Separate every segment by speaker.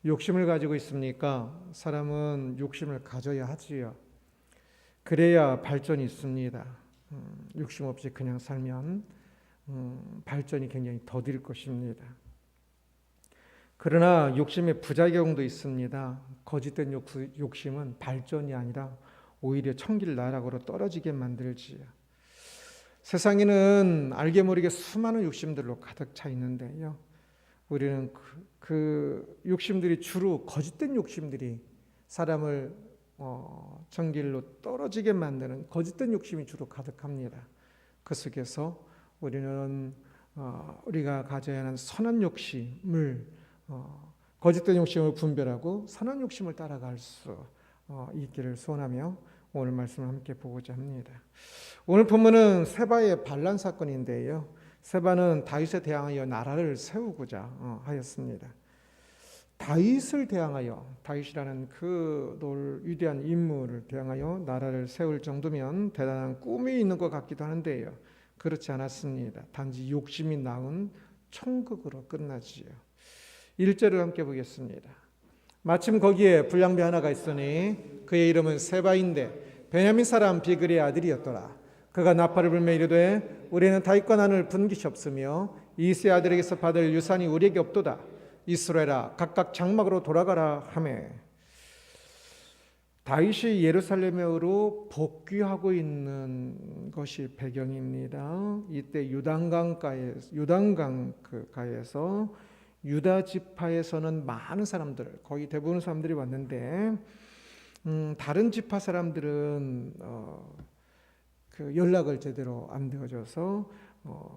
Speaker 1: 욕심을 가지고 있습니까? 사람은 욕심을 가져야 하지요. 그래야 발전이 있습니다. 욕심 없이 그냥 살면 발전이 굉장히 더딜 것입니다. 그러나 욕심의 부작용도 있습니다. 거짓된 욕심은 발전이 아니라 오히려 천길 나락으로 떨어지게 만들지요. 세상에는 알게 모르게 수많은 욕심들로 가득 차 있는데요. 우리는 그 욕심들이 주로 거짓된 욕심들이 사람을 정길로 떨어지게 만드는 거짓된 욕심이 주로 가득합니다. 그 속에서 우리는 우리가 가져야 하는 선한 욕심을 거짓된 욕심을 분별하고 선한 욕심을 따라갈 수 있기를 소원하며 오늘 말씀을 함께 보고자 합니다. 오늘 본문은 세바의 반란 사건인데요. 세바는 다윗에 대항하여 나라를 세우고자 하였습니다. 다윗을 대항하여, 다윗이라는 그 위대한 인물을 대항하여 나라를 세울 정도면 대단한 꿈이 있는 것 같기도 하는데요. 그렇지 않았습니다. 단지 욕심이 낳은 총극으로 끝나지요. 1절을 함께 보겠습니다. 마침 거기에 불량배 하나가 있으니 그의 이름은 세바인데 베냐민 사람 비그리의 아들이었더라. 그가 나팔을 불며 이르되 우리는 다윗과 나눌 분깃이 없으며 이세 아들에게서 받을 유산이 우리에게 없도다. 이스라엘아 각각 장막으로 돌아가라 하매, 다윗이 예루살렘으로 복귀하고 있는 것이 배경입니다. 이때 요단강 가에서 유다 지파에서는 많은 사람들, 거의 대부분 사람들이 왔는데 다른 지파 사람들은 그 연락을 제대로 안 되어져서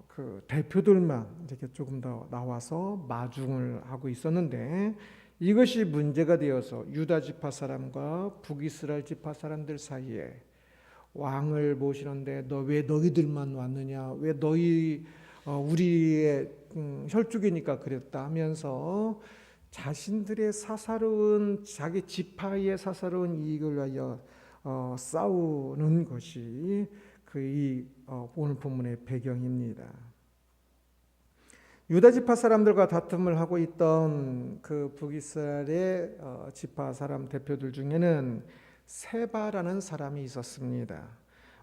Speaker 1: 그 대표들만 이렇게 조금 더 나와서 마중을 하고 있었는데, 이것이 문제가 되어서 유다 지파 사람과 북이스라엘 지파 사람들 사이에 왕을 모시는데 너 왜 너희들만 왔느냐, 왜 너희 우리의 혈족이니까 그랬다 하면서 자신들의 자기 지파의 사사로운 이익을 위하여 싸우는 것이 오늘 본문의 배경입니다. 유다 지파 사람들과 다툼을 하고 있던 그 북이스라엘의 지파 사람 대표들 중에는 세바라는 사람이 있었습니다.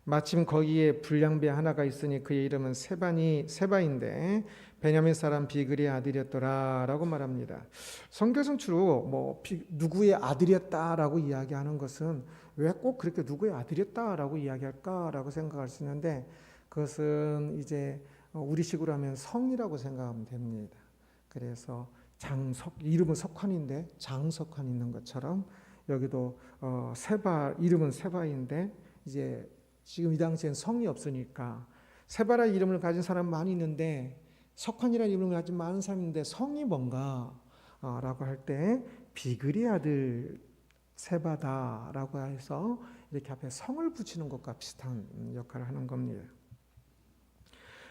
Speaker 1: 마침 거기에 불량배 하나가 있으니 그의 이름은 세바인데 베냐민 사람 비그리의 아들이었더라라고 말합니다. 성경은 주로 누구의 아들이었다라고 이야기하는 것은 왜 꼭 그렇게 누구의 아들이었다라고 이야기할까라고 생각할 수 있는데, 그것은 이제 우리식으로 하면 성이라고 생각하면 됩니다. 그래서 이름은 석환인데 장석환 있는 것처럼 여기도 이름은 세바인데 이제 지금 이 당시엔 성이 없으니까 세바라는 이름을 가진 사람 많이 있는데 석환이라는 이름을 가진 많은 사람이 있는데 성이 뭔가 라고 할 때 비그리 아들 세바다라고 해서 이렇게 앞에 성을 붙이는 것과 비슷한 역할을 하는 겁니다.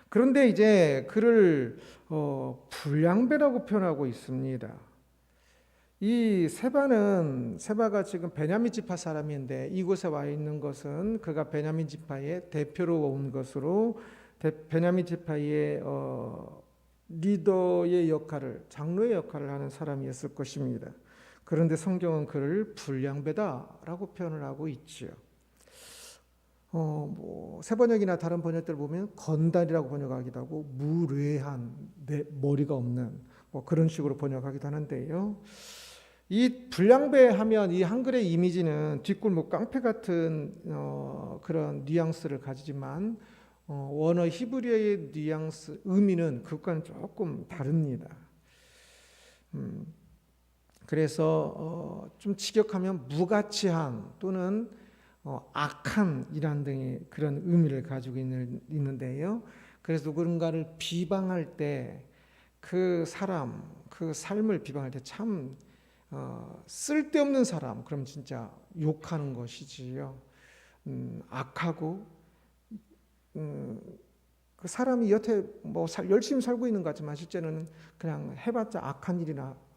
Speaker 1: 그런데 이제 그를 불량배라고 표현하고 있습니다. 이 세바가 지금 베냐민 지파 사람인데 이곳에 와 있는 것은 그가 베냐민 지파의 대표로 온 것으로 베냐민 지파의 리더의 역할을, 장로의 역할을 하는 사람이었을 것입니다. 그런데 성경은 그를 불량배다라고 표현을 하고 있지요. 새 번역이나 다른 번역들 보면 건달이라고 번역하기도 하고 무례한, 머리가 없는 그런 식으로 번역하기도 하는데요. 이 불량배 하면 이 한글의 이미지는 뒷골목 깡패 같은 그런 뉘앙스를 가지지만 원어 히브리어의 뉘앙스, 의미는 그것과는 조금 다릅니다. 그래서 좀 직역하면 무가치한 또는 악한 이란 등의 그런 의미를 가지고 있는데요. 그래서 누군가를 비방할 때 그 사람, 그 삶을 비방할 때 참 쓸데없는 사람, 그럼 진짜 욕하는 것이지요. 악하고 그 사람이 여태 열심히 살고 있는 것 같지만 실제는 그냥 해봤자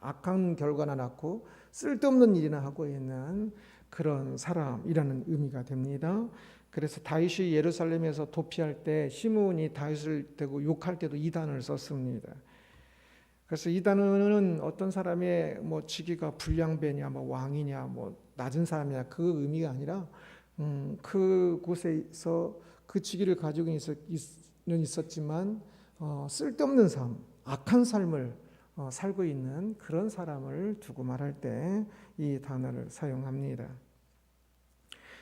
Speaker 1: 악한 결과나 낳고 쓸데없는 일이나 하고 있는 그런 사람이라는 의미가 됩니다. 그래서 다윗이 예루살렘에서 도피할 때 시므온이 다윗을 대고 욕할 때도 이 단어를 썼습니다. 그래서 이 단어는 어떤 사람의 뭐 직위가 불량배냐, 뭐 왕이냐, 뭐 낮은 사람이냐 그 의미가 아니라 그곳에서 그 직위를 가지고 있었지만 쓸데없는 삶, 악한 삶을 살고 있는 그런 사람을 두고 말할 때 이 단어를 사용합니다.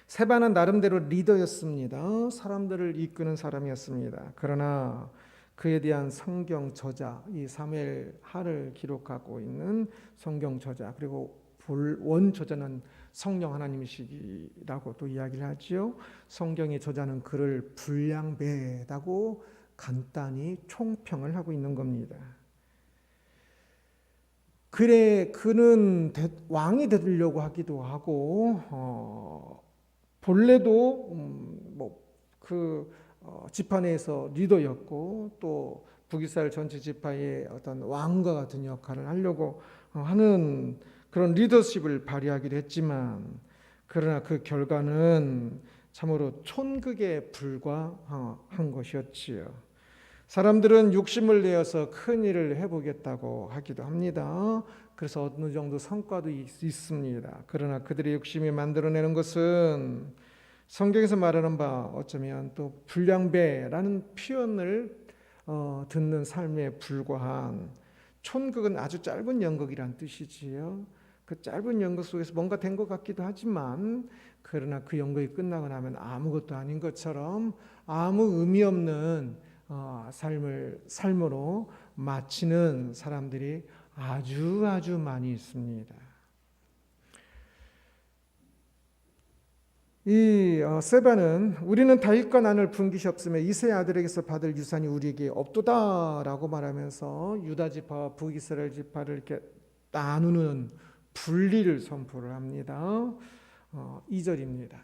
Speaker 1: 세바는 나름대로 리더였습니다. 사람들을 이끄는 사람이었습니다. 그러나 그에 대한 성경 저자, 이 사무엘하를 기록하고 있는 성경 저자, 그리고 원 저자는 성령 하나님이시라고 또 이야기를 하지요. 성경의 저자는 그를 불량배다고 간단히 총평을 하고 있는 겁니다. 그래, 그는 왕이 되려고 하기도 하고 본래도 지파 내에서 리더였고 또 북이스라엘 전체 지파의 어떤 왕과 같은 역할을 하려고 하는 그런 리더십을 발휘하기도 했지만 그러나 그 결과는 참으로 촌극에 불과한 것이었지요. 사람들은 욕심을 내어서 큰 일을 해보겠다고 하기도 합니다. 그래서 어느 정도 성과도 있습니다. 그러나 그들의 욕심이 만들어내는 것은 성경에서 말하는 바 어쩌면 또 불량배라는 표현을 듣는 삶에 불과한, 촌극은 아주 짧은 연극이란 뜻이지요. 그 짧은 연극 속에서 뭔가 된 것 같기도 하지만 그러나 그 연극이 끝나고 나면 아무것도 아닌 것처럼 아무 의미 없는 삶으로 마치는 사람들이 아주 많이 있습니다. 이 세바는 우리는 다윗과 난을 분기시옵으며 이새의 아들에게서 받을 유산이 우리에게 없도다라고 말하면서 유다 지파와 북이스라엘 지파를 이렇게 나누는 분리를 선포를 합니다. 2절입니다.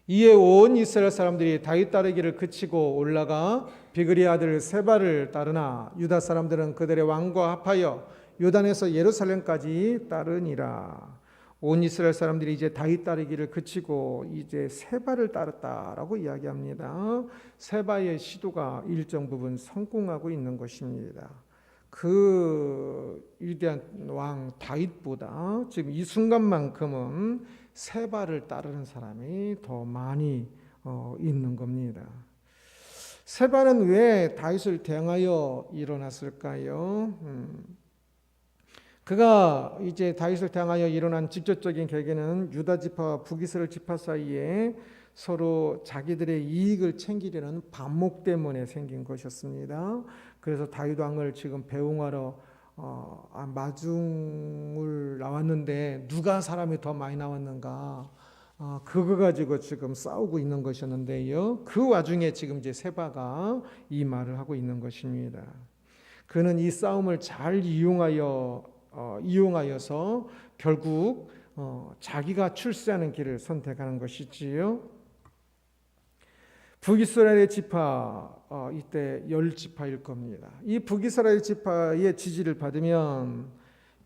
Speaker 1: 이에 온 이스라엘 사람들이 다윗 따르기를 그치고 올라가 비그리의 아들 세바를 따르나 유다 사람들은 그들의 왕과 합하여 요단에서 예루살렘까지 따르니라. 온 이스라엘 사람들이 이제 다윗 따르기를 그치고 이제 세바를 따랐다라고 이야기합니다. 세바의 시도가 일정 부분 성공하고 있는 것입니다. 그 위대한 왕 다윗보다 지금 이 순간만큼은 세바를 따르는 사람이 더 많이 있는 겁니다. 세바는 왜 다윗을 대항하여 일어났을까요? 그가 이제 다윗을 대항하여 일어난 직접적인 계기는 유다 지파와 북이스라엘 지파 사이에 서로 자기들의 이익을 챙기려는 반목 때문에 생긴 것이었습니다. 그래서 다윗 왕을 지금 배웅하러 마중을 나왔는데 누가 사람이 더 많이 나왔는가, 그거 가지고 지금 싸우고 있는 것이었는데요. 그 와중에 지금 이제 세바가 이 말을 하고 있는 것입니다. 그는 이 싸움을 잘 이용하여서 결국 자기가 출세하는 길을 선택하는 것이지요. 북이스라엘의 지파, 이때 10지파일 겁니다. 이 북이스라엘 지파의 지지를 받으면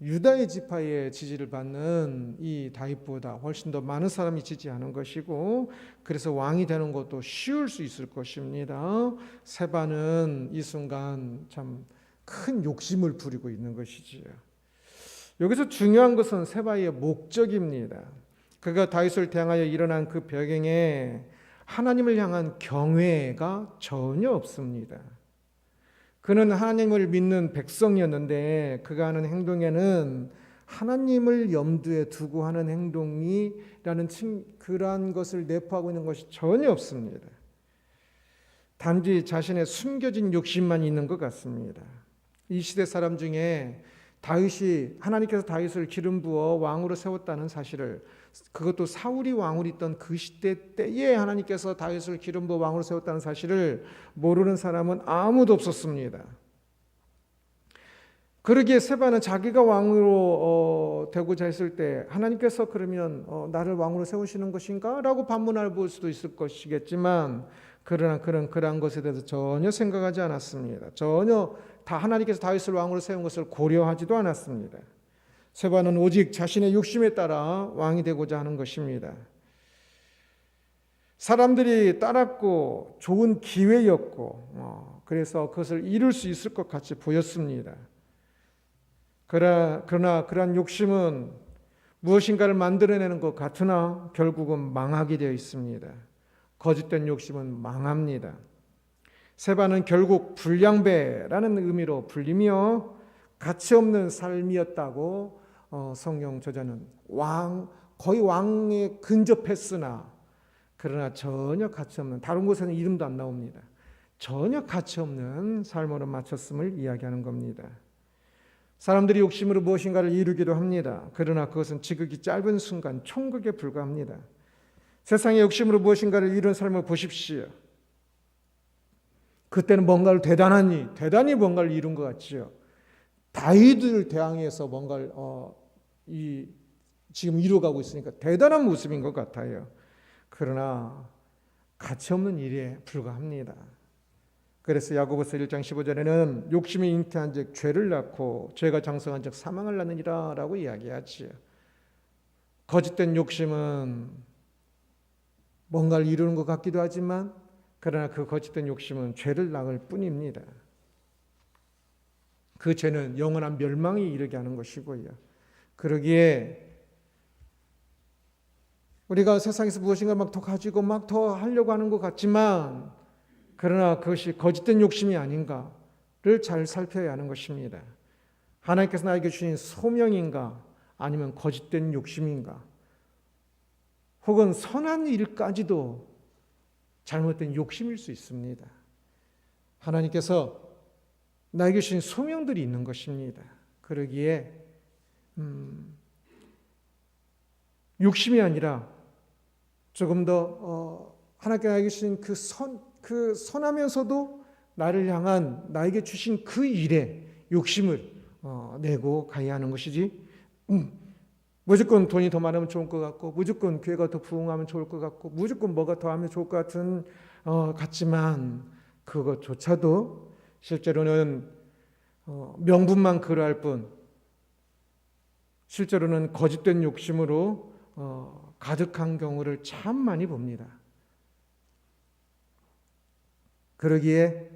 Speaker 1: 유다의 지파의 지지를 받는 이 다윗보다 훨씬 더 많은 사람이 지지하는 것이고, 그래서 왕이 되는 것도 쉬울 수 있을 것입니다. 세바는 이 순간 참 큰 욕심을 부리고 있는 것이지요. 여기서 중요한 것은 세바의 목적입니다. 그가 다윗을 대항하여 일어난 그 배경에 하나님을 향한 경외가 전혀 없습니다. 그는 하나님을 믿는 백성이었는데 그가 하는 행동에는 하나님을 염두에 두고 하는 행동이라는 그러한 것을 내포하고 있는 것이 전혀 없습니다. 단지 자신의 숨겨진 욕심만 있는 것 같습니다. 이 시대 사람 중에 하나님께서 다윗을 기름 부어 왕으로 세웠다는 사실을, 그것도 사울이 왕으로 있던 그 시대 때에 하나님께서 다윗을 기름 부어 왕으로 세웠다는 사실을 모르는 사람은 아무도 없었습니다. 그러기에 세바는 자기가 왕으로 되고자 했을 때 하나님께서 그러면 나를 왕으로 세우시는 것인가? 라고 반문할 수도 있을 것이겠지만 그러나 그는 그러한 것에 대해서 전혀 생각하지 않았습니다. 전혀 다 하나님께서 다윗을 왕으로 세운 것을 고려하지도 않았습니다. 세바는 오직 자신의 욕심에 따라 왕이 되고자 하는 것입니다. 사람들이 따랐고 좋은 기회였고 그래서 그것을 이룰 수 있을 것 같이 보였습니다. 그러나 그러한 욕심은 무엇인가를 만들어내는 것 같으나 결국은 망하게 되어 있습니다. 거짓된 욕심은 망합니다. 세바는 결국 불량배라는 의미로 불리며 가치없는 삶이었다고 성경 저자는 거의 왕에 근접했으나 그러나 전혀 가치없는, 다른 곳에는 이름도 안 나옵니다. 전혀 가치없는 삶으로 마쳤음을 이야기하는 겁니다. 사람들이 욕심으로 무엇인가를 이루기도 합니다. 그러나 그것은 지극히 짧은 순간 총극에 불과합니다. 세상의 욕심으로 무엇인가를 이룬 삶을 보십시오. 그때는 뭔가를 대단히 뭔가를 이룬 것 같지요. 다윗을 대항해서 뭔가를 지금 이루어가고 있으니까 대단한 모습인 것 같아요. 그러나 가치없는 일에 불과합니다. 그래서 야고보서 1장 15절에는 욕심이 잉태한 즉 죄를 낳고 죄가 장성한 즉 사망을 낳느니라 라고 이야기하지요. 거짓된 욕심은 뭔가를 이루는 것 같기도 하지만 그러나 그 거짓된 욕심은 죄를 낳을 뿐입니다. 그 죄는 영원한 멸망에 이르게 하는 것이고요. 그러기에 우리가 세상에서 무엇인가 막 더 가지고 막 더 하려고 하는 것 같지만 그러나 그것이 거짓된 욕심이 아닌가를 잘 살펴야 하는 것입니다. 하나님께서 나에게 주신 소명인가 아니면 거짓된 욕심인가, 혹은 선한 일까지도 잘못된 욕심일 수 있습니다. 하나님께서 나에게 주신 소명들이 있는 것입니다. 그러기에 욕심이 아니라 조금 더 하나님께 나에게 주신 그 선하면서도 나를 향한 나에게 주신 그 일에 욕심을 내고 가야 하는 것이지, 무조건 돈이 더 많으면 좋을 것 같고, 무조건 교회가 더 부흥하면 좋을 것 같고, 무조건 뭐가 더 하면 좋을 것 같지만 그것조차도 실제로는 명분만 그러할 뿐 실제로는 거짓된 욕심으로 가득한 경우를 참 많이 봅니다. 그러기에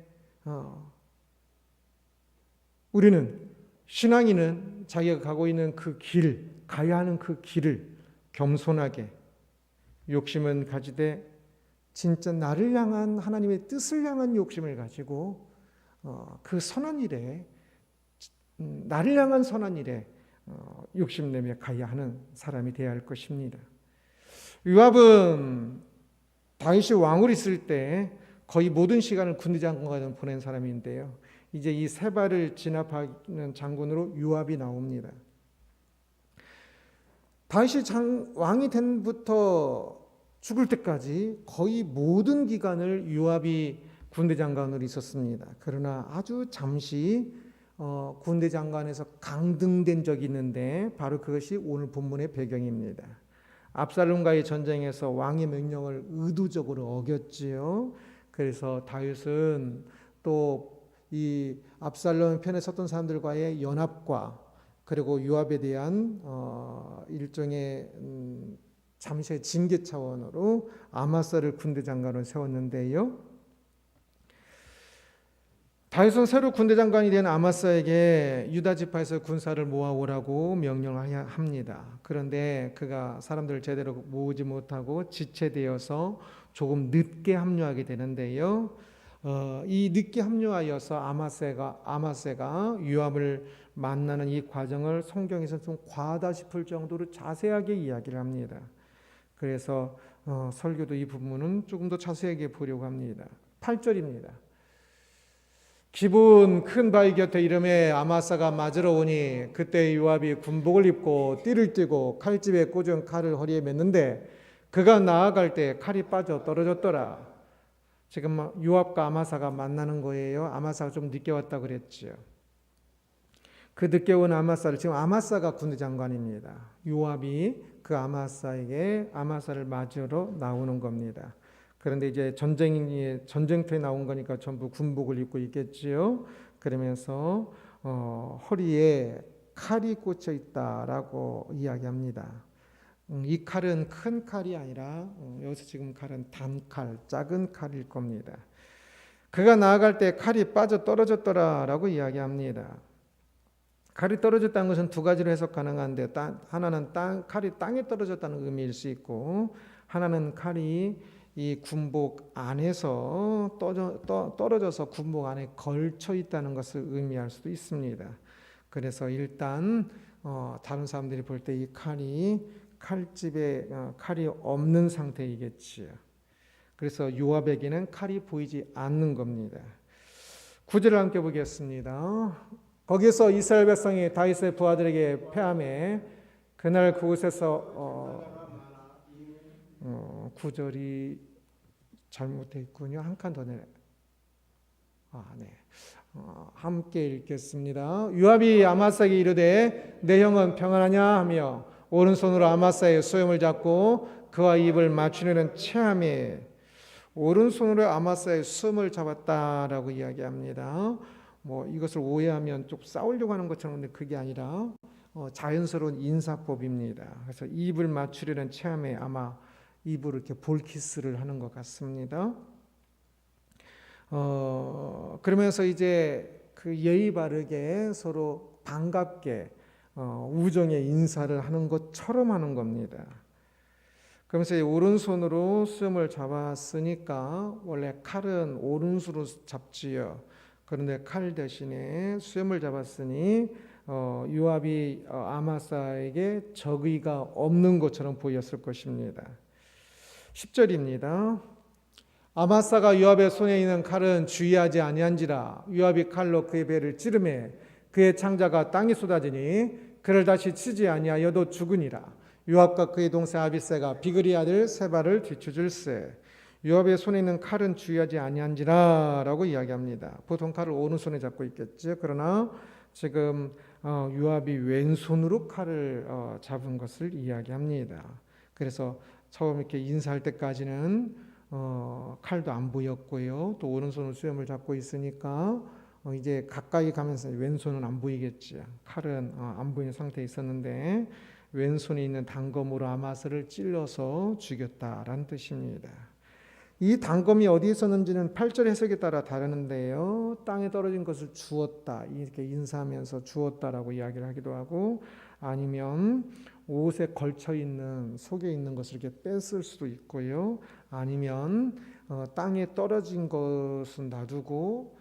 Speaker 1: 우리는, 신앙인은 자기가 가고 있는 그 길, 가야 하는 그 길을 겸손하게, 욕심은 가지되 진짜 나를 향한 하나님의 뜻을 향한 욕심을 가지고 그 선한 일에, 나를 향한 선한 일에 욕심내며 가야 하는 사람이 되어야 할 것입니다. 요압은 다윗이 왕으로 있을 때 거의 모든 시간을 군대 장관으로 보낸 사람인데요. 이제 이 세바를 진압하는 장군으로 요압이 나옵니다. 다윗이 왕이 된부터 죽을 때까지 거의 모든 기간을 요압이 군대 장관으로 있었습니다. 그러나 아주 잠시 군대 장관에서 강등된 적이 있는데 바로 그것이 오늘 본문의 배경입니다. 압살롬과의 전쟁에서 왕의 명령을 의도적으로 어겼지요. 그래서 다윗은 또 이 압살롬 편에 섰던 사람들과의 연합과 그리고 요압에 대한 일종의 잠시의 징계 차원으로 아마사를 군대 장관으로 세웠는데요. 다윗은 새로 군대 장관이 된 아마사에게 유다 지파에서 군사를 모아오라고 명령을 합니다. 그런데 그가 사람들을 제대로 모으지 못하고 지체되어서 조금 늦게 합류하게 되는데요. 이 늦게 합류하여서 아마세가 요압을 만나는 이 과정을 성경에서 좀 과하다 싶을 정도로 자세하게 이야기를 합니다. 그래서 설교도 이 부분은 조금 더 자세하게 보려고 합니다. 8절입니다. 기분 큰 바위 곁에 이름에 아마사가 맞으러 오니 그때 요압이 군복을 입고 띠를 띠고 칼집에 꽂은 칼을 허리에 맸는데 그가 나아갈 때 칼이 빠져 떨어졌더라. 지금 요압과 아마사가 만나는 거예요. 아마사가 좀 늦게 왔다 그랬죠. 그 늦게 온 아마사를, 지금 아마사가 군대 장관입니다. 요압이 그 아마사를 맞으러 나오는 겁니다. 그런데 이제 전쟁터에 나온 거니까 전부 군복을 입고 있겠지요. 그러면서 허리에 칼이 꽂혀 있다라고 이야기합니다. 이 칼은 큰 칼이 아니라 여기서 지금 칼은 단칼, 작은 칼일 겁니다. 그가 나아갈 때 칼이 빠져 떨어졌더라라고 이야기합니다. 칼이 떨어졌다는 것은 두 가지로 해석 가능한데, 하나는 칼이 땅에 떨어졌다는 의미일 수 있고, 하나는 칼이 이 군복 안에서 떨어져서 군복 안에 걸쳐 있다는 것을 의미할 수도 있습니다. 그래서 일단 다른 사람들이 볼 때 이 칼이 칼집에 칼이 없는 상태이겠지요. 그래서 요압에게는 칼이 보이지 않는 겁니다. 9절을 함께 보겠습니다. 거기서 이스라엘 백성이 다윗의 부하들에게 패하매 그날 그곳에서 9절이 잘못되어 있군요. 한 칸 더 내려. 네. 함께 읽겠습니다. 요압이 아마사에게 이르되 내 형은 평안하냐 하며 오른손으로 아마사의 수염을 잡고 그와 입을 맞추려는 체함에 오른손으로 아마사의 수염을 잡았다라고 이야기합니다. 이것을 오해하면 좀 싸우려고 하는 것처럼, 근데 그게 아니라 자연스러운 인사법입니다. 그래서 입을 맞추려는 체함에 아마 입으로 이렇게 볼키스를 하는 것 같습니다. 그러면서 이제 그 예의 바르게 서로 반갑게 우정의 인사를 하는 것처럼 하는 겁니다. 그러면서 오른손으로 수염을 잡았으니까 원래 칼은 오른손으로 잡지요. 그런데 칼 대신에 수염을 잡았으니 요압이 아마사에게 적의가 없는 것처럼 보였을 것입니다. 10절입니다. 아마사가 요압의 손에 있는 칼은 주의하지 아니한지라 요압이 칼로 그의 배를 찌르매 그의 창자가 땅에 쏟아지니 그를 다시 치지 아니하여도 죽으니라. 요압과 그의 동생 아비새가 비그리 아들 세바를 뒤쫓을세. 요압의 손에 있는 칼은 주의하지 아니한지라 라고 이야기합니다. 보통 칼을 오른손에 잡고 있겠죠. 그러나 지금 요압이 왼손으로 칼을 잡은 것을 이야기합니다. 그래서 처음 이렇게 인사할 때까지는 칼도 안 보였고요. 또 오른손으로 수염을 잡고 있으니까 이제 가까이 가면서 왼손은 안 보이겠죠. 칼은 안 보이는 상태에 있었는데 왼손에 있는 단검으로 아마사를 찔러서 죽였다라는 뜻입니다. 이 단검이 어디에 있었는지는 8절 해석에 따라 다르는데요. 땅에 떨어진 것을 주었다, 이렇게 인사하면서 주었다라고 이야기를 하기도 하고, 아니면 옷에 걸쳐 있는 속에 있는 것을 이렇게 뺐을 수도 있고요. 아니면 땅에 떨어진 것은 놔두고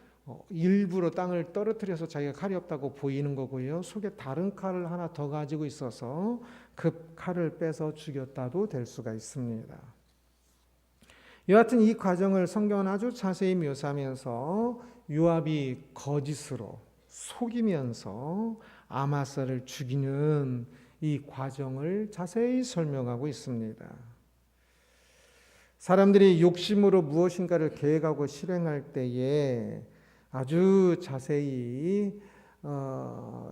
Speaker 1: 일부러 땅을 떨어뜨려서 자기가 칼이 없다고 보이는 거고요. 속에 다른 칼을 하나 더 가지고 있어서 그 칼을 빼서 죽였다도 될 수가 있습니다. 여하튼 이 과정을 성경은 아주 자세히 묘사하면서 요압이 거짓으로 속이면서 아마사를 죽이는 이 과정을 자세히 설명하고 있습니다. 사람들이 욕심으로 무엇인가를 계획하고 실행할 때에 아주 자세히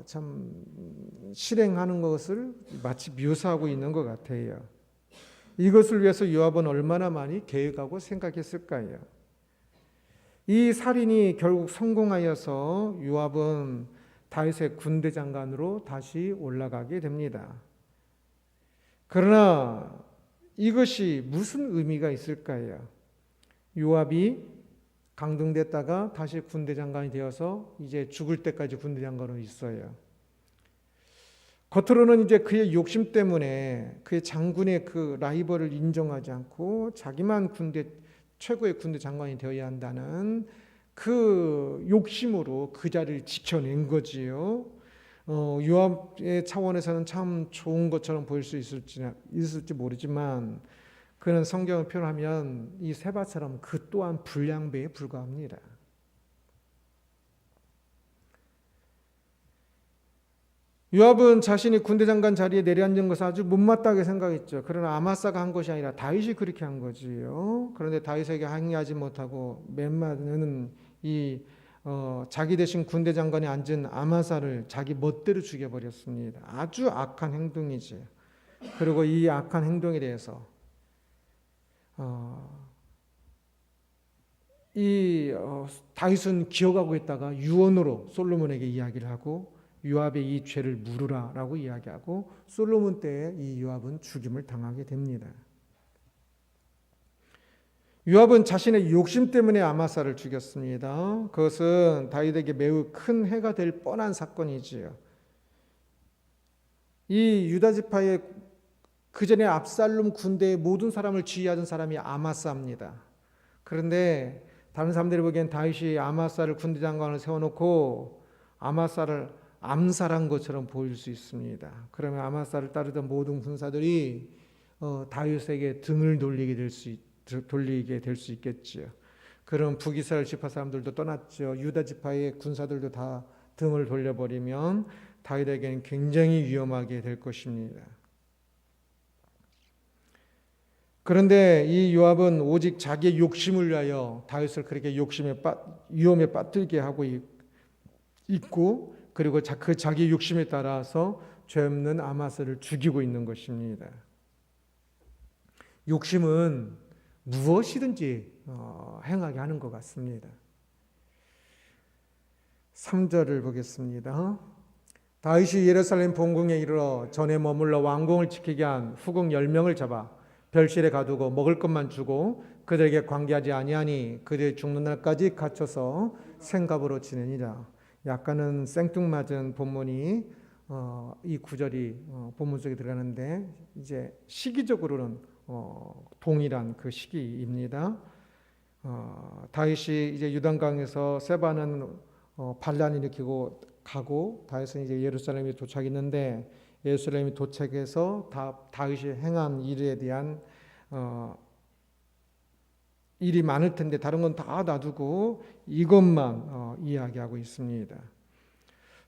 Speaker 1: 참 실행하는 것을 마치 묘사하고 있는 것 같아요. 이것을 위해서 요압은 얼마나 많이 계획하고 생각했을까요? 이 살인이 결국 성공하여서 요압은 다윗의 군대 장관으로 다시 올라가게 됩니다. 그러나 이것이 무슨 의미가 있을까요? 요압이 강등됐다가 다시 군대 장관이 되어서 이제 죽을 때까지 군대 장관으로 있어요. 겉으로는 이제 그의 욕심 때문에 그의 장군의 그 라이벌을 인정하지 않고 자기만 최고의 군대 장관이 되어야 한다는 그 욕심으로 그 자리를 지켜낸 거지요. 요압의 차원에서는 참 좋은 것처럼 보일 수 있을지 모르지만 그는 성경을 표현하면 이 세바처럼 그 또한 불량배에 불과합니다. 요압은 자신이 군대 장관 자리에 내려앉은 것을 아주 못마땅하게 생각했죠. 그러나 아마사가 한 것이 아니라 다윗이 그렇게 한 거지요. 그런데 다윗에게 항의하지 못하고 맨마는 이 자기 대신 군대 장관에 앉은 아마사를 자기 멋대로 죽여버렸습니다. 아주 악한 행동이지. 그리고 이 악한 행동에 대해서 다윗은 기억하고 있다가 유언으로 솔로몬에게 이야기를 하고 요압의 이 죄를 물으라라고 이야기하고 솔로몬 때에 이 요압은 죽임을 당하게 됩니다. 요압은 자신의 욕심 때문에 아마사를 죽였습니다. 그것은 다윗에게 매우 큰 해가 될 뻔한 사건이지요. 이 유다 지파의 그 전에 압살롬 군대의 모든 사람을 지휘하던 사람이 아마사입니다. 그런데 다른 사람들이 보기엔 다윗이 아마사를 군대 장관을 세워놓고 아마사를 암살한 것처럼 보일 수 있습니다. 그러면 아마사를 따르던 모든 군사들이 다윗에게 등을 돌리게 될 수 있겠지요. 그럼 북이스라엘 지파 사람들도 떠났죠. 유다 지파의 군사들도 다 등을 돌려버리면 다윗에게는 굉장히 위험하게 될 것입니다. 그런데 이 요압은 오직 자기의 욕심을 위하여 다윗을 그렇게 위험에 빠뜨리게 하고 있고, 그리고 그 자기 욕심에 따라서 죄 없는 아마사를 죽이고 있는 것입니다. 욕심은 무엇이든지 행하게 하는 것 같습니다. 3절을 보겠습니다. 다윗이 예루살렘 본궁에 이르러 전에 머물러 왕궁을 지키게 한 후궁 10명을 잡아 별실에 가두고 먹을 것만 주고 그들에게 관계하지 아니하니 그들이 죽는 날까지 갇혀서 생갑으로 지내니라. 약간은 생뚱맞은 본문이 이 구절이 본문 속에 들어가는데, 이제 시기적으로는 동일한 그 시기입니다. 다윗이 이제 유단강에서 세바는 반란을 일으키고 가고, 다윗은 이제 예루살렘에 도착했는데, 예루살렘에 도착해서 다윗이 행한 일에 대한 일이 많을 텐데 다른 건 다 놔두고 이것만 이야기하고 있습니다.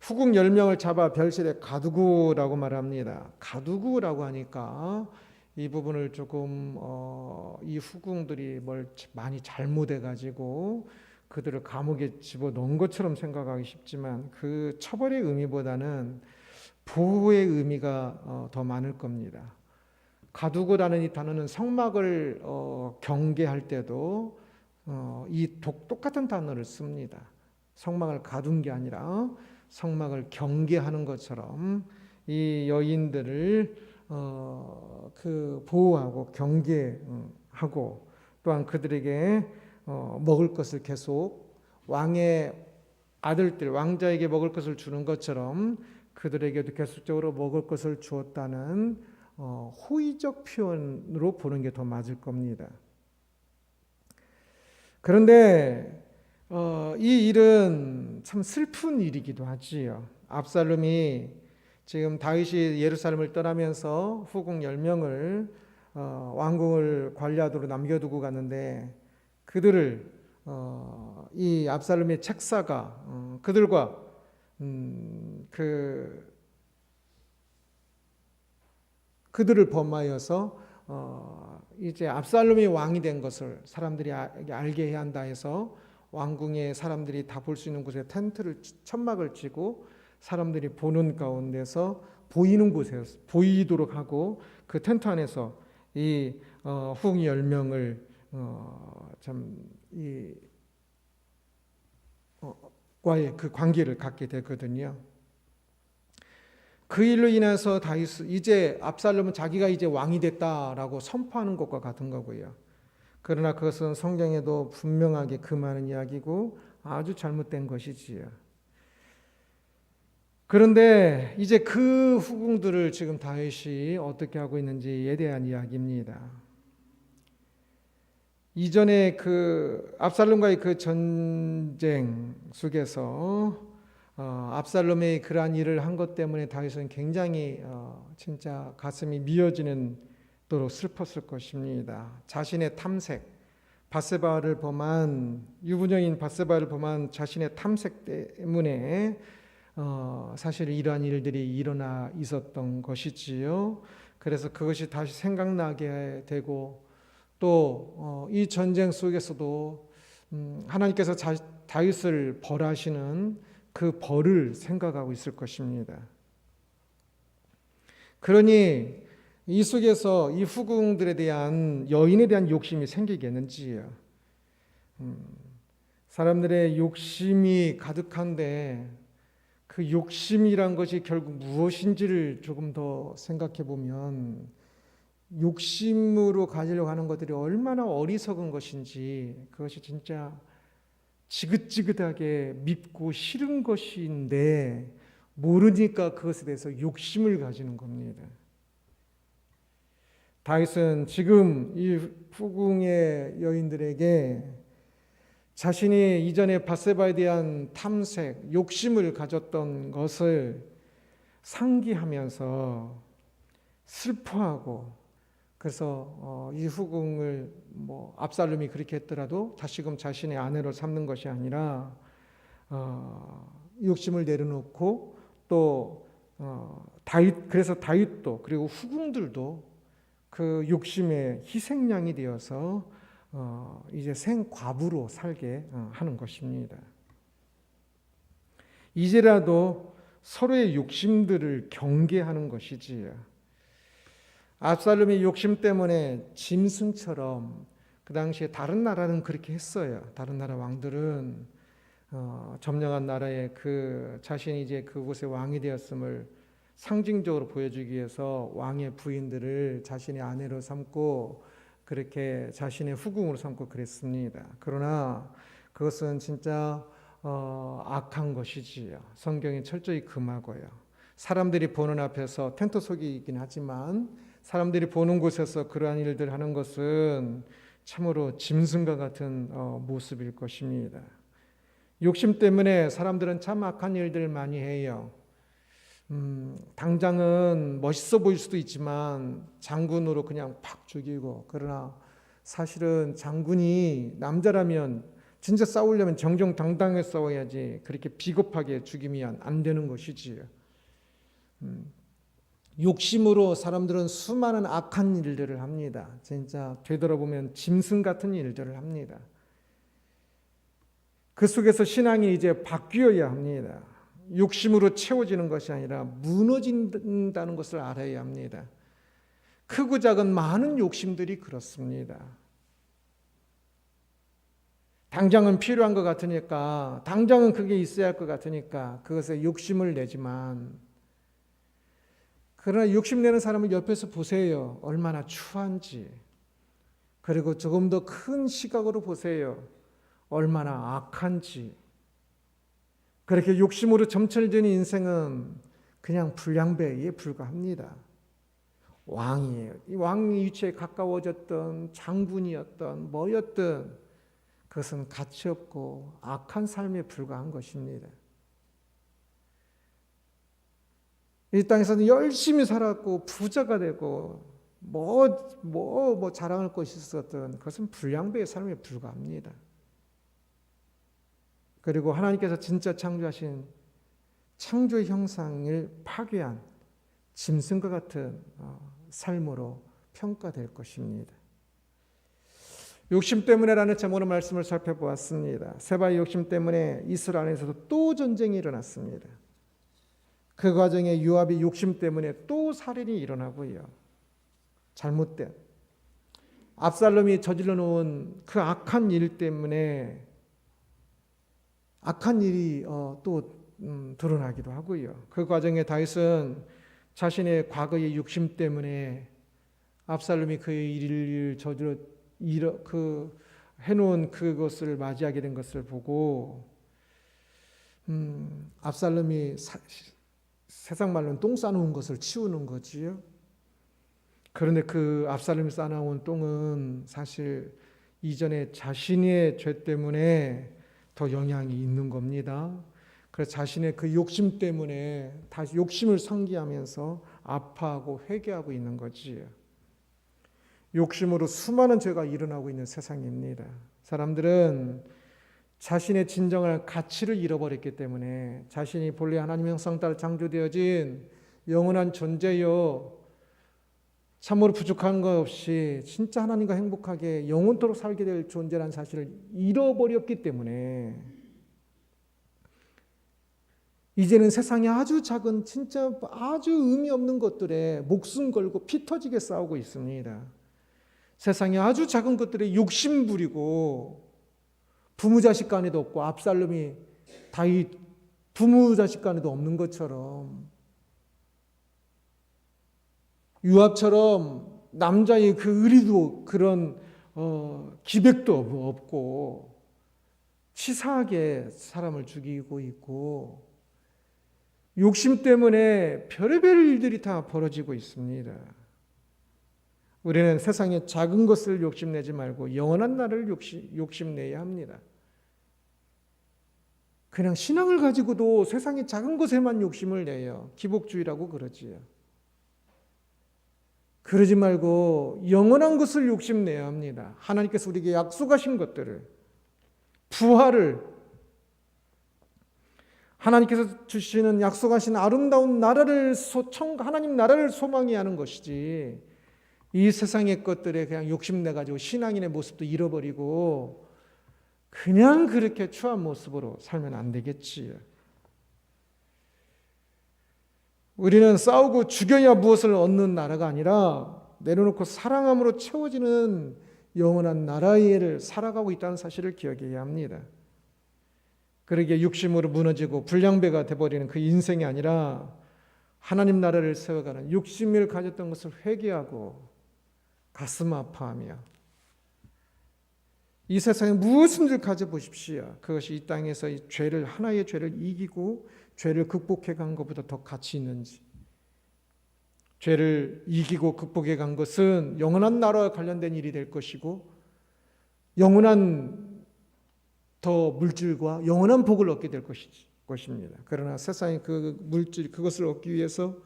Speaker 1: 후궁 10명을 잡아 별실에 가두고라고 말합니다. 가두고라고 하니까 이 부분을 조금 이 후궁들이 뭘 많이 잘못해가지고 그들을 감옥에 집어넣은 것처럼 생각하기 쉽지만, 그 처벌의 의미보다는 보호의 의미가 더 많을 겁니다. 가두고라는 이 단어는 성막을 경계할 때도 똑같은 단어를 씁니다. 성막을 가둔 게 아니라 성막을 경계하는 것처럼 이 여인들을 보호하고 경계하고, 또한 그들에게 먹을 것을 계속 왕의 아들들, 왕자에게 먹을 것을 주는 것처럼 그들에게도 계속적으로 먹을 것을 주었다는 호의적 표현으로 보는 게 더 맞을 겁니다. 그런데 이 일은 참 슬픈 일이기도 하지요. 압살롬이 지금 다윗이 예루살렘을 떠나면서 후궁 10명을 왕궁을 관리하도록 남겨두고 갔는데, 그들을 이 압살롬의 책사가 그들과 그들을 범하여서 이제 압살롬이 왕이 된 것을 사람들이 알게 해야 한다 해서 왕궁에 사람들이 다 볼 수 있는 곳에 천막을 치고 사람들이 보는 가운데서 보이는 곳에 보이도록 하고, 그 텐트 안에서 이 후궁 10명을 과의 그 관계를 갖게 되거든요. 그 일로 인해서 이제 압살롬은 자기가 이제 왕이 됐다라고 선포하는 것과 같은 거고요. 그러나 그것은 성경에도 분명하게 금하는 이야기고 아주 잘못된 것이지요. 그런데 이제 그 후궁들을 지금 다윗이 어떻게 하고 있는지에 대한 이야기입니다. 이전에 그 압살롬과의 그 전쟁 속에서 압살롬의 그러한 일을 한 것 때문에 다윗은 굉장히 진짜 가슴이 미어지는 도록 슬펐을 것입니다. 자신의 탐색, 유부녀인 바세바를 범한 자신의 탐색 때문에 사실 이러한 일들이 일어나 있었던 것이지요. 그래서 그것이 다시 생각나게 되고, 또 이 전쟁 속에서도 하나님께서 다윗을 벌하시는 그 벌을 생각하고 있을 것입니다. 그러니 이 속에서 이 후궁들에 대한 여인에 대한 욕심이 생기겠는지요. 사람들의 욕심이 가득한데 그 욕심이란 것이 결국 무엇인지를 조금 더 생각해 보면 욕심으로 가지려고 하는 것들이 얼마나 어리석은 것인지, 그것이 진짜 지긋지긋하게 밉고 싫은 것인데 모르니까 그것에 대해서 욕심을 가지는 겁니다. 다윗은 지금 이 후궁의 여인들에게 자신이 이전에 바세바에 대한 탐색, 욕심을 가졌던 것을 상기하면서 슬퍼하고, 그래서 이 후궁을 압살롬이 그렇게 했더라도 다시금 자신의 아내로 삼는 것이 아니라 욕심을 내려놓고 또 그래서 다윗도 그리고 후궁들도 그 욕심의 희생양이 되어서 이제 생과부로 살게 하는 것입니다. 이제라도 서로의 욕심들을 경계하는 것이지요. 압살롬의 욕심 때문에 짐승처럼, 그 당시에 다른 나라는 그렇게 했어요. 다른 나라 왕들은 점령한 나라에 그 자신이 이제 그곳의 왕이 되었음을 상징적으로 보여주기 위해서 왕의 부인들을 자신의 아내로 삼고 그렇게 자신의 후궁으로 삼고 그랬습니다. 그러나 그것은 진짜 악한 것이지요. 성경이 철저히 금하고요. 사람들이 보는 앞에서 텐트 속이긴 하지만 사람들이 보는 곳에서 그러한 일들 하는 것은 참으로 짐승과 같은 모습일 것입니다. 욕심 때문에 사람들은 참 악한 일들을 많이 해요. 당장은 멋있어 보일 수도 있지만 장군으로 그냥 팍 죽이고, 그러나 사실은 장군이 남자라면 진짜 싸우려면 정정당당하게 싸워야지 그렇게 비겁하게 죽이면 안 되는 것이지요. 욕심으로 사람들은 수많은 악한 일들을 합니다. 진짜 되돌아보면 짐승 같은 일들을 합니다. 그 속에서 신앙이 이제 바뀌어야 합니다. 욕심으로 채워지는 것이 아니라 무너진다는 것을 알아야 합니다. 크고 작은 많은 욕심들이 그렇습니다. 당장은 필요한 것 같으니까, 당장은 그게 있어야 할 것 같으니까 그것에 욕심을 내지만, 그러나 욕심내는 사람을 옆에서 보세요. 얼마나 추한지. 그리고 조금 더 큰 시각으로 보세요. 얼마나 악한지. 그렇게 욕심으로 점철된 인생은 그냥 불량배에 불과합니다. 왕이에요. 이 왕의 위치에 가까워졌던 장군이었던 뭐였든 그것은 가치 없고 악한 삶에 불과한 것입니다. 이 땅에서는 열심히 살았고 부자가 되고 뭐 자랑할 것이 있었던 그것은 불량배의 삶에 불과합니다. 그리고 하나님께서 진짜 창조하신 창조의 형상을 파괴한 짐승과 같은 삶으로 평가될 것입니다. 욕심 때문에라는 제목으로 말씀을 살펴보았습니다. 세바의 욕심 때문에 이스라엘 안에서도 또 전쟁이 일어났습니다. 그 과정에 요압의 욕심 때문에 또 살인이 일어나고요. 잘못된 압살롬이 저질러 놓은 그 악한 일 때문에 악한 일이 또 드러나기도 하고요. 그 과정에 다윗은 자신의 과거의 욕심 때문에 압살롬이 그 일을 저질러 해놓은 그것을 맞이하게 된 것을 보고 압살롬이 세상 말로는 똥 싸놓은 것을 치우는 거지요. 그런데 그 압살롬이 싸놓은 똥은 사실 이전에 자신의 죄 때문에 더 영향이 있는 겁니다. 그래서 자신의 그 욕심 때문에 다시 욕심을 상기하면서 아파하고 회개하고 있는 거지요. 욕심으로 수많은 죄가 일어나고 있는 세상입니다. 사람들은 자신의 진정한 가치를 잃어버렸기 때문에 자신이 본래 하나님의 형상 따라 창조되어진 영원한 존재요, 참으로 부족한 것 없이 진짜 하나님과 행복하게 영원토록 살게 될 존재라는 사실을 잃어버렸기 때문에 이제는 세상에 아주 작은 진짜 아주 의미 없는 것들에 목숨 걸고 피 터지게 싸우고 있습니다. 세상에 아주 작은 것들에 욕심 부리고 부모 자식 간에도 없고, 압살롬이 다윗 부모 자식 간에도 없는 것처럼, 요압처럼 남자의 그 의리도 그런 기백도 없고 치사하게 사람을 죽이고 있고 욕심 때문에 별의별 일들이 다 벌어지고 있습니다. 우리는 세상의 작은 것을 욕심내지 말고 영원한 나를 욕심내야 합니다. 그냥 신앙을 가지고도 세상의 작은 것에만 욕심을 내요. 기복주의라고 그러지요. 그러지 말고 영원한 것을 욕심내야 합니다. 하나님께서 우리에게 약속하신 것들을, 부활을, 하나님께서 주시는 약속하신 아름다운 나라를 하나님 나라를 소망히 하는 것이지, 이 세상의 것들에 그냥 욕심내가지고 신앙인의 모습도 잃어버리고 그냥 그렇게 추한 모습으로 살면 안 되겠지요. 우리는 싸우고 죽여야 무엇을 얻는 나라가 아니라 내려놓고 사랑함으로 채워지는 영원한 나라를 살아가고 있다는 사실을 기억해야 합니다. 그러기에 육심으로 무너지고 불량배가 돼버리는 그 인생이 아니라 하나님 나라를 세워가는 육심을 가졌던 것을 회개하고 가슴 아파하며 이 세상에 무엇인지 가져보십시오. 그것이 이 땅에서 이 죄를, 하나의 죄를 이기고 죄를 극복해 간 것보다 더 가치 있는지. 죄를 이기고 극복해 간 것은 영원한 나라와 관련된 일이 될 것이고 영원한 더 물질과 영원한 복을 얻게 될 것입니다. 그러나 세상의 그 물질, 그것을 얻기 위해서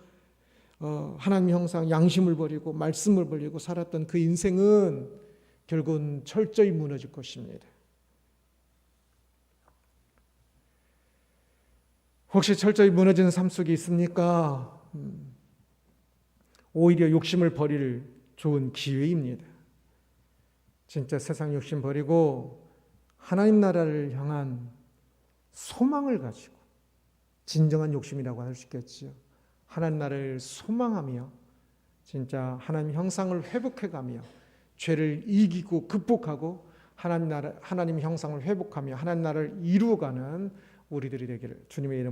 Speaker 1: 하나님 형상, 양심을 버리고 말씀을 버리고 살았던 그 인생은 결국은 철저히 무너질 것입니다. 혹시 철저히 무너진 삶 속에 있습니까? 오히려 욕심을 버릴 좋은 기회입니다. 진짜 세상 욕심 버리고 하나님 나라를 향한 소망을 가지고, 진정한 욕심이라고 할 수 있겠지요. 하나님 나라를 소망하며 진짜 하나님 형상을 회복해가며 죄를 이기고 극복하고 하나님 형상을 회복하며 하나님 나라를 이루어가는 우리들이 되기를 주님의 이름으로